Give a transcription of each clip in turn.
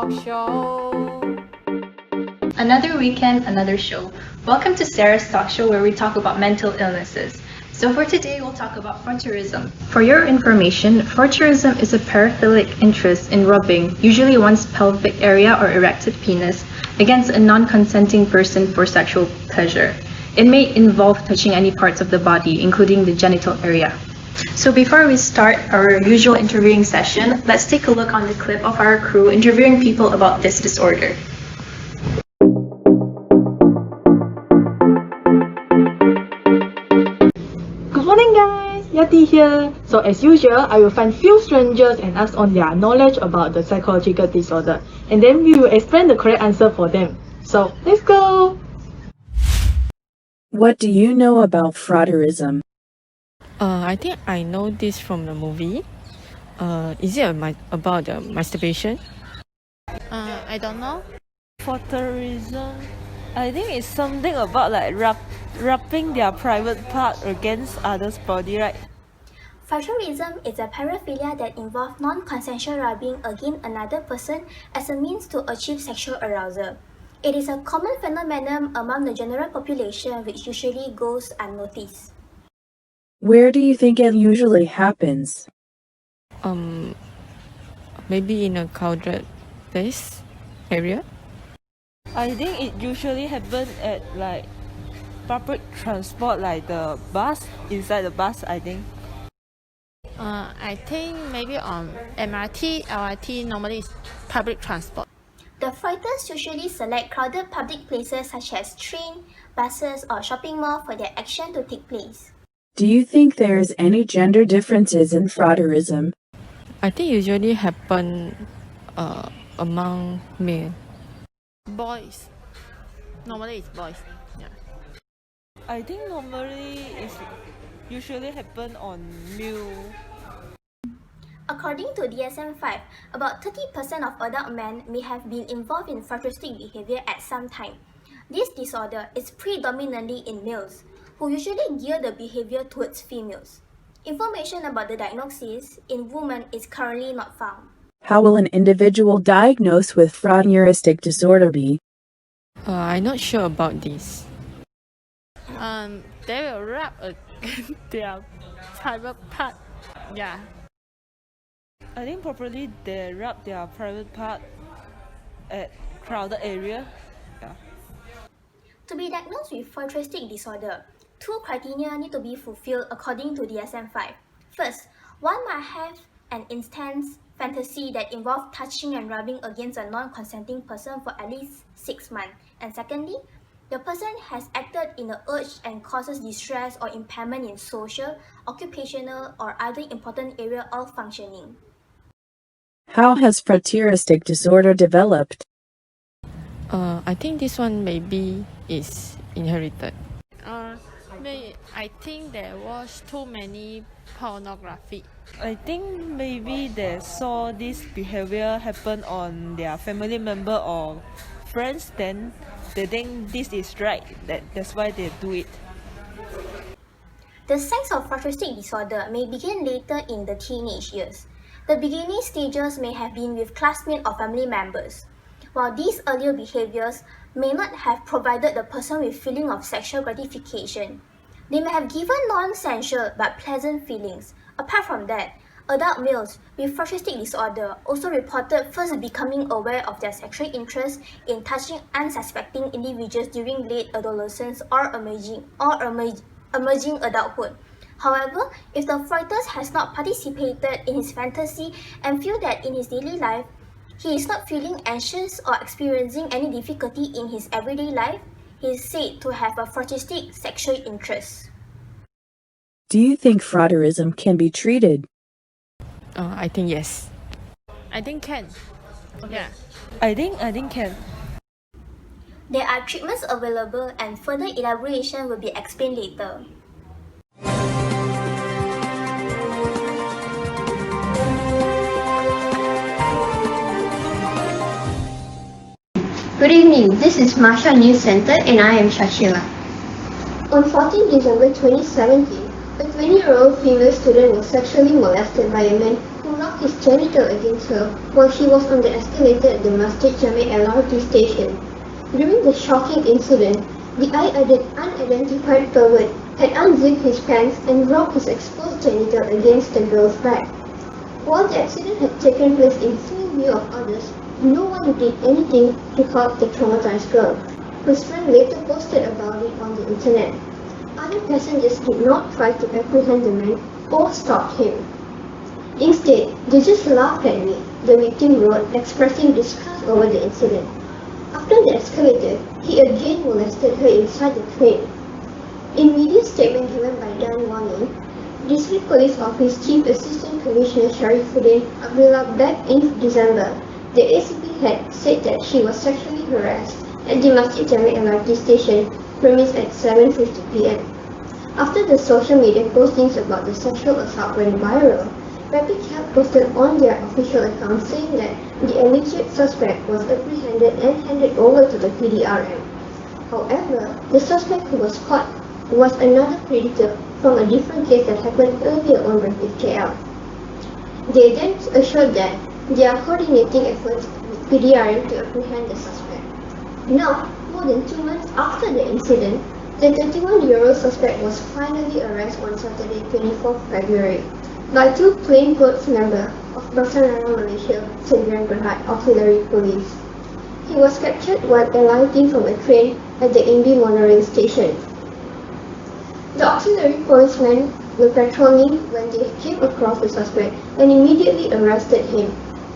talk show. Another weekend, another show. Welcome to Sarah's Talk Show, where we talk about mental illnesses. So for today, we'll talk about frotteurism. For your information, frotteurism is a paraphilic interest in rubbing, usually one's pelvic area or erected penis, against a non-consenting person for sexual pleasure. It may involve touching any parts of the body, including the genital area. So before we start our usual interviewing session, let's take a look on the clip of our crew interviewing people about this disorder. Good morning guys, Yati here. So as usual, I will find few strangers and ask on their knowledge about the psychological disorder. And then we will explain the correct answer for them. So let's go! What do you know about frotteurism? I think I know this from the movie. Is it about the masturbation? I don't know. Frotteurism, I think it's something about like rubbing their private part against others' body, right? Frotteurism is a paraphilia that involves non-consensual rubbing against another person as a means to achieve sexual arousal. It is a common phenomenon among the general population which usually goes unnoticed. Where do you think it usually happens? Maybe in a crowded place area. I think it usually happens at like public transport, like the bus, inside the bus, I think. I think maybe on MRT, LRT normally is public transport. The fighters usually select crowded public places such as train, buses, or shopping mall for their action to take place. Do you think there's any gender differences in frotteurism? I think usually happen among male. Boys. Normally it's boys. Yeah. I think normally it's usually happen on male. According to DSM-5, about 30% of adult men may have been involved in frotteuristic behavior at some time. This disorder is predominantly in males, who usually gear the behavior towards females. Information about the diagnosis in women is currently not found. How will an individual diagnosed with frotteuristic disorder be? I'm not sure about this. They will rub their private part. Yeah. I think probably they rub their private part at crowded area. Yeah. To be diagnosed with frotteuristic disorder, two criteria need to be fulfilled according to DSM-5. First, one might have an intense fantasy that involves touching and rubbing against a non-consenting person for at least 6 months. And secondly, the person has acted in the urge and causes distress or impairment in social, occupational, or other important area of functioning. How has frotteuristic disorder developed? I think this one maybe is inherited. I think there was too many pornography. I think maybe they saw this behavior happen on their family member or friends, then they think this is right, that's why they do it. The signs of frotteuristic disorder may begin later in the teenage years. The beginning stages may have been with classmates or family members. While these earlier behaviors may not have provided the person with feeling of sexual gratification, they may have given non-sensual but pleasant feelings. Apart from that, adult males with frotteuristic disorder also reported first becoming aware of their sexual interest in touching unsuspecting individuals during late adolescence or emerging adulthood. However, if the foetus has not participated in his fantasy and feel that in his daily life, he is not feeling anxious or experiencing any difficulty in his everyday life, he is said to have a frotteuristic sexual interest. Do you think frotteurism can be treated? I think yes. I think can. Yeah. I think can. There are treatments available and further elaboration will be explained later. Good evening, this is Marsha News Center and I am Shashila. On 14 December 2017, a 20-year-old female student was sexually molested by a man who knocked rubbed his genital against her while she was on the escalator at the Masjid Jami LRT station. During the shocking incident, the unidentified pervert had unzipped his pants and rubbed his exposed genital against the girl's back. While the accident had taken place in full view of others, no one did anything to help the traumatized girl, whose friend later posted about it on the internet. Other passengers did not try to apprehend the man or stop him. Instead, they just laughed at me, the victim wrote, expressing disgust over the incident. After the escalator, he again molested her inside the train. In media statement given by Dan Wani, District Police Office Chief Assistant Commissioner Sharifuddin Abdullah back in December, the ACP had said that she was sexually harassed at the Masjid Jami LRT station premise at 7:50 p.m. After the social media postings about the sexual assault went viral, Rapid Cab posted on their official account saying that the alleged suspect was apprehended and handed over to the PDRM. However, the suspect who was caught was another predator from a different case that happened earlier on Rapid KL. They then assured that they are coordinating efforts with PDRM to apprehend the suspect. Now, more than 2 months after the incident, the 31-year-old suspect was finally arrested on Saturday, 24th February, by two plainclothes members of Prasarana Malaysia Sdn Bhd Auxiliary Police. He was captured while alighting from a train at the Imbi monorail station. The auxiliary policemen were patrolling when they came across the suspect and immediately arrested him.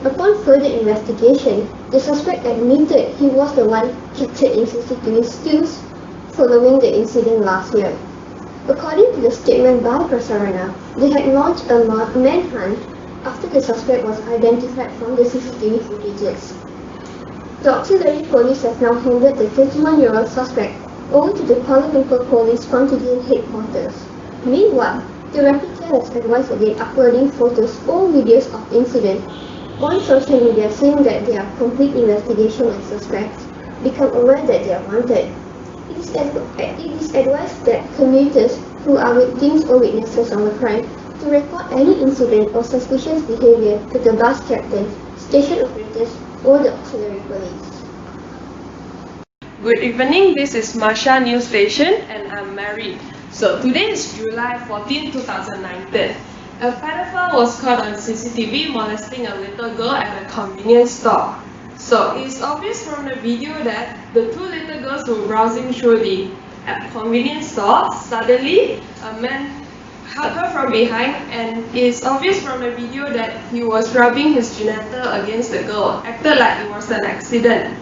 Upon further investigation, the suspect admitted he was the one captured in CCTV stills following the incident last year. According to the statement by Prasarana, they had launched a manhunt after the suspect was identified from the CCTV footages. The auxiliary police have now handed the 31-year-old suspect over to the Kuala Lumpur Police Contingent headquarters. Meanwhile, the Rapid Care has advised against uploading photos or videos of incident on social media, saying that they are complete investigation and suspects become aware that they are wanted. It is advised that commuters who are victims or witnesses of a crime to report any incident or suspicious behavior to the bus captain, station operators, or the auxiliary police. Good evening, this is Marsha News Station and I'm Mary. So today is July 14, 2019. A pedophile was caught on CCTV molesting a little girl at a convenience store. So it's obvious from the video that the two little girls were browsing through the convenience store. Suddenly, a man held her from behind, and it's obvious from the video that he was rubbing his genital against the girl, acted like it was an accident.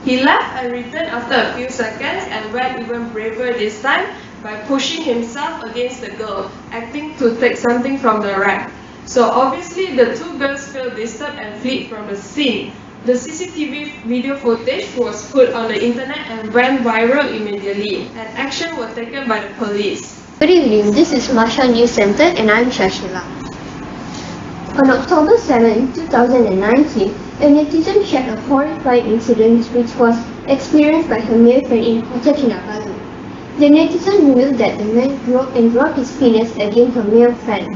He left and returned after a few seconds and went even braver this time by pushing himself against the girl, acting to take something from the rack. So obviously the two girls felt disturbed and fled from the scene. The CCTV video footage was put on the internet and went viral immediately, and action was taken by the police. Good evening, this is Marsha News Center and I'm Shashila. On October 7, 2019, a netizen shared a horrifying incident which was experienced by her male friend in Kota Kinabalu. The netizen revealed that the man dropped his penis against her male friend,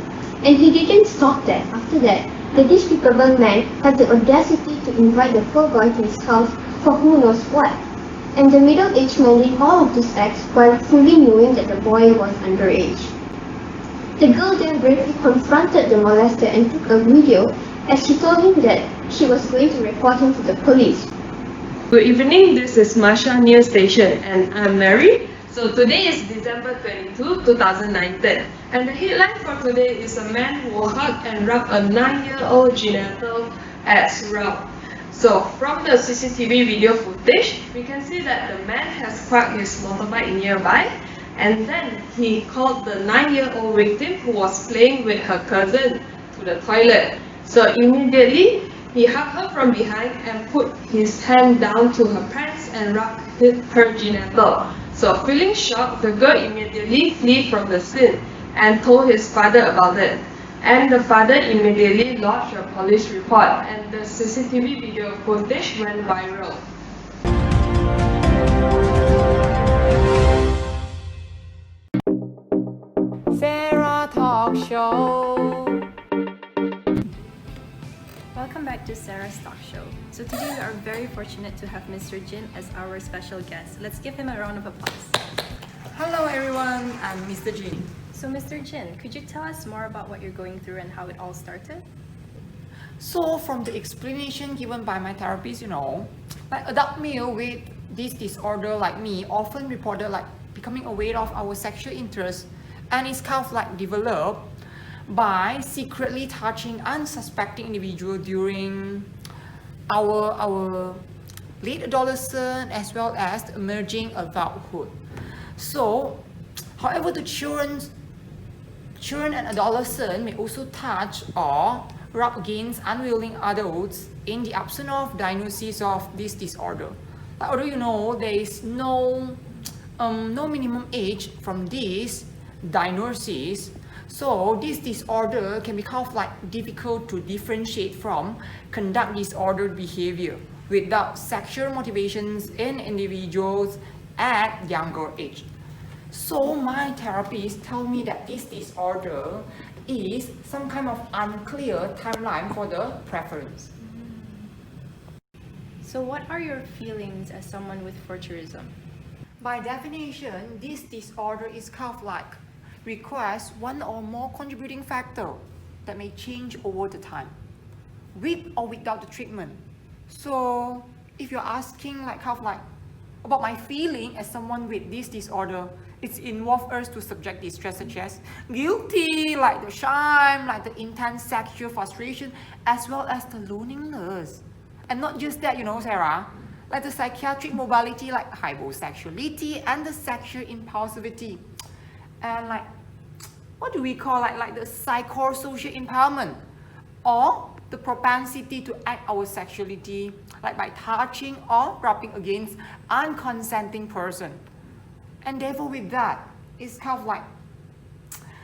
and he didn't stop there. After that, the despicable man had the audacity to invite the poor boy to his house for who knows what. And the middle-aged man did all of these acts while fully knowing that the boy was underage. The girl then bravely confronted the molester and took a video as she told him that she was going to report him to the police. Good evening, this is Marsha News Station and I'm Mary. So today is December 22, 2019, and the headline for today is a man who hugged and rubbed a 9-year-old genital at Surau. So from the CCTV video footage, we can see that the man has parked his motorbike nearby, and then he called the 9-year-old victim who was playing with her cousin to the toilet. So immediately, he hugged her from behind and put his hand down to her pants and rubbed her genital. So feeling shocked, the girl immediately fled from the scene and told his father about it. And the father immediately lodged a police report, and the CCTV video footage went viral. Sarah Talk Show. welcome back to Sarah's Talk Show. So today we are very fortunate to have Mr. Jin as our special guest. Let's give him a round of applause. Hello everyone, I'm Mr. Jin. So Mr. Jin, could you tell us more about what you're going through and how it all started? So from the explanation given by my therapist, like adult male with this disorder like me often reported like becoming aware of our sexual interest, and it's kind of like developed by secretly touching unsuspecting individual during our late adolescent as well as emerging adulthood. So, however, the children and adolescents may also touch or rub against unwilling adults in the absence of diagnosis of this disorder. Like, although there is no minimum age from this diagnosis, so this disorder can be kind of like difficult to differentiate from conduct disordered behavior without sexual motivations in individuals at younger age. So my therapist told me that this disorder is some kind of unclear timeline for the preference. So what are your feelings as someone with Forturism? By definition, this disorder is kind of like requires one or more contributing factor that may change over the time, with or without the treatment. So if you're asking like kind of like about my feeling as someone with this disorder, it's involved us to subject distress such as guilty, like the shame, like the intense sexual frustration, as well as the loneliness. And not just that, Sarah, like the psychiatric mobility like hyposexuality and the sexual impulsivity. And like, what do we call like the psychosocial impairment, or the propensity to act our sexuality like by touching or rubbing against unconsenting person. And therefore with that, it's kind of like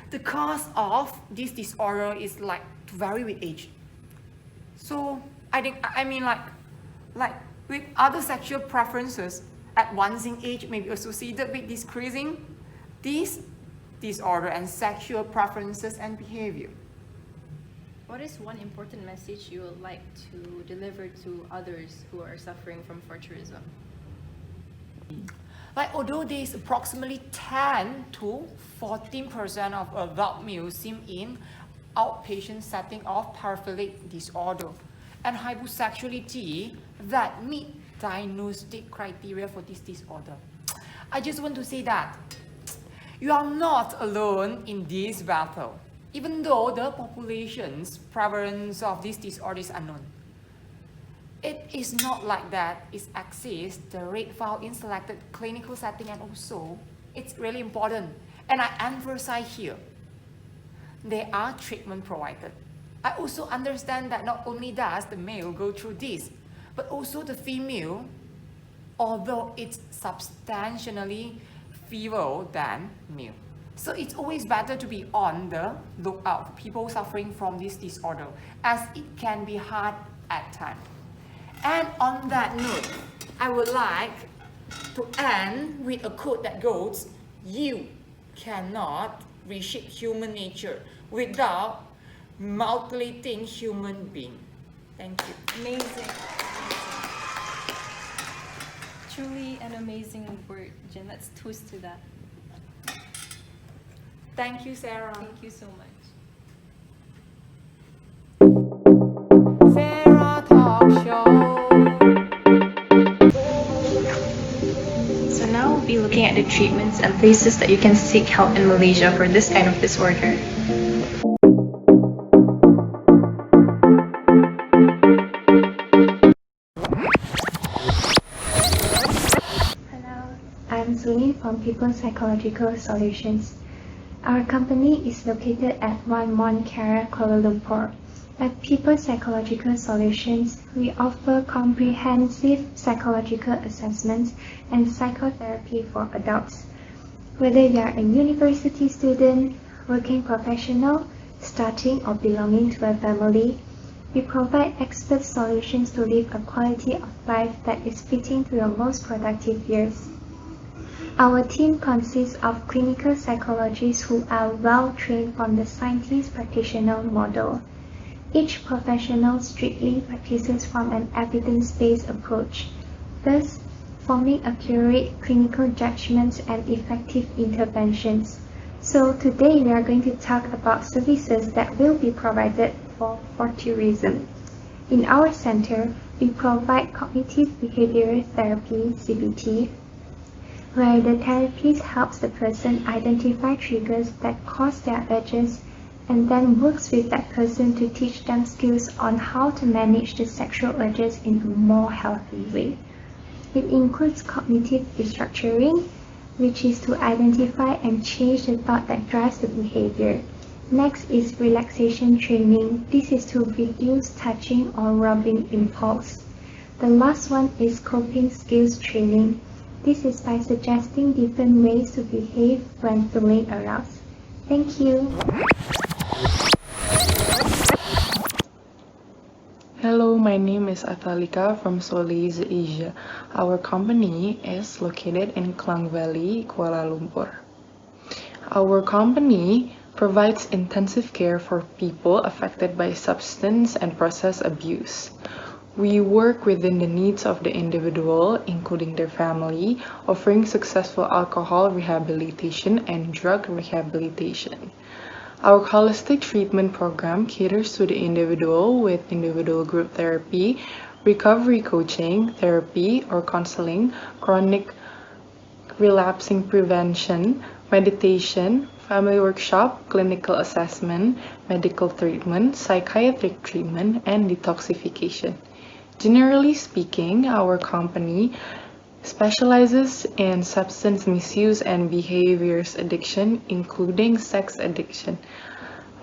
the cause of this disorder is like to vary with age. So I mean like with other sexual preferences, advancing age may be associated with decreasing this disorder and sexual preferences and behavior. What is one important message you would like to deliver to others who are suffering from Forturism? Like, although there is approximately 10 to 14% of adult males seen in outpatient setting of paraphilic disorder and hyposexuality that meet diagnostic criteria for this disorder. I just want to say that you are not alone in this battle, even though the population's prevalence of this disorder is unknown. It is not like that. It exists, the rate found in selected clinical setting, and also it's really important. And I emphasize here, there are treatment provided. I also understand that not only does the male go through this, but also the female, although it's substantially fewer than male. So it's always better to be on the lookout for people suffering from this disorder, as it can be hard at times. And on that note, I would like to end with a quote that goes, "You cannot reshape human nature without mutilating human being." Thank you. Amazing. Truly an amazing word, Jen. Let's toast to that. Thank you, Sarah. Thank you so much. Sarah Talk Show. So now we'll be looking at the treatments and places that you can seek help in Malaysia for this kind of disorder. Hello, I'm Suni from People Psychological Solutions. Our company is located at One Mon Kara, Kuala Lumpur. At People Psychological Solutions, we offer comprehensive psychological assessments and psychotherapy for adults. Whether you are a university student, working professional, starting or belonging to a family, we provide expert solutions to live a quality of life that is fitting to your most productive years. Our team consists of clinical psychologists who are well trained from the scientist practitioner model. Each professional strictly practices from an evidence-based approach, thus forming accurate clinical judgments and effective interventions. So today we are going to talk about services that will be provided for tourism. In our center, we provide cognitive behavioral therapy (CBT), where the therapist helps the person identify triggers that cause their urges and then works with that person to teach them skills on how to manage the sexual urges in a more healthy way. It includes cognitive restructuring, which is to identify and change the thought that drives the behavior. Next is relaxation training. This is to reduce touching or rubbing impulse. The last one is coping skills training. This is by suggesting different ways to behave when feeling aroused. Thank you. Hello, my name is Atalika from Solis Asia. Our company is located in Klang Valley, Kuala Lumpur. Our company provides intensive care for people affected by substance and process abuse. We work within the needs of the individual, including their family, offering successful alcohol rehabilitation and drug rehabilitation. Our holistic treatment program caters to the individual with individual group therapy, recovery coaching, therapy or counseling, chronic relapsing prevention, meditation, family workshop, clinical assessment, medical treatment, psychiatric treatment, and detoxification. Generally speaking, our company specializes in substance misuse and behaviors addiction, including sex addiction.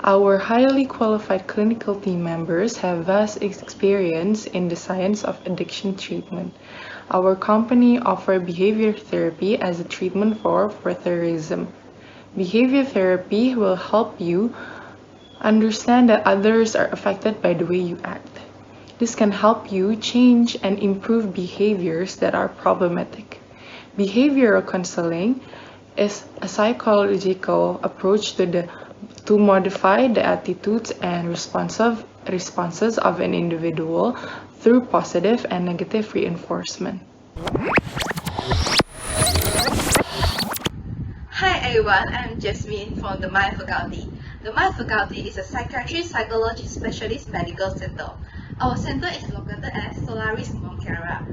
Our highly qualified clinical team members have vast experience in the science of addiction treatment. Our company offers behavior therapy as a treatment for terrorism. Behavior therapy will help you understand that others are affected by the way you act. This can help you change and improve behaviors that are problematic. Behavioral counseling is a psychological approach to modify the attitudes and responses of an individual through positive and negative reinforcement. Hi everyone, I'm Jasmine from the Mind Faculty. The Mind Faculty is a psychiatry psychology specialist medical center. Our center is located at Solaris Monclara.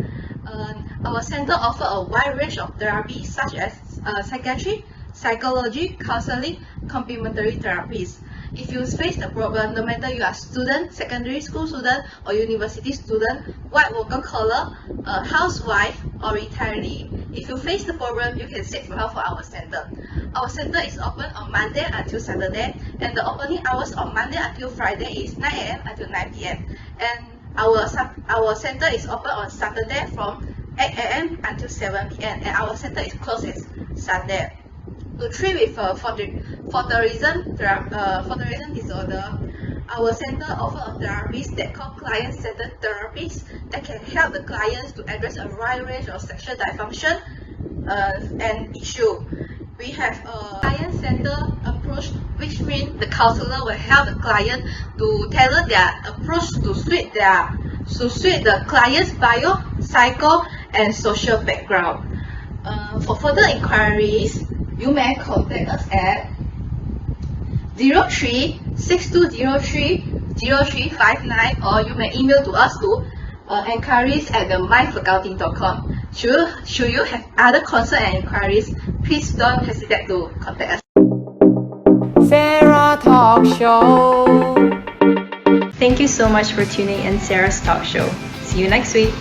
Our center offers a wide range of therapies such as psychiatry, psychology, counseling, complementary therapies. If you face the problem, no matter you are student, secondary school student, or university student, white worker collar, housewife, or retiree, if you face the problem, you can seek for help for our center. Our center is open on Monday until Saturday, and the opening hours on Monday until Friday is 9 a.m. until 9 p.m. And our center is open on Saturday from 8 a.m. until 7 p.m. and our center is closed on Sunday. To treat with photorealism disorder, our center offers therapies that called client-centered therapies that can help the clients to address a wide range of sexual dysfunction and issue. We have a client-centered approach, which means the counselor will help the client to tailor their approach to suit the client's bio, psycho, and social background. For further inquiries, you may contact us at 03-6203-0359 or you may email to us to enquiries@themindfaculty.com. Should you have other concerns and inquiries, please don't hesitate to contact us. Sarah Talk Show. Thank you so much for tuning in Sarah's Talk Show. See you next week.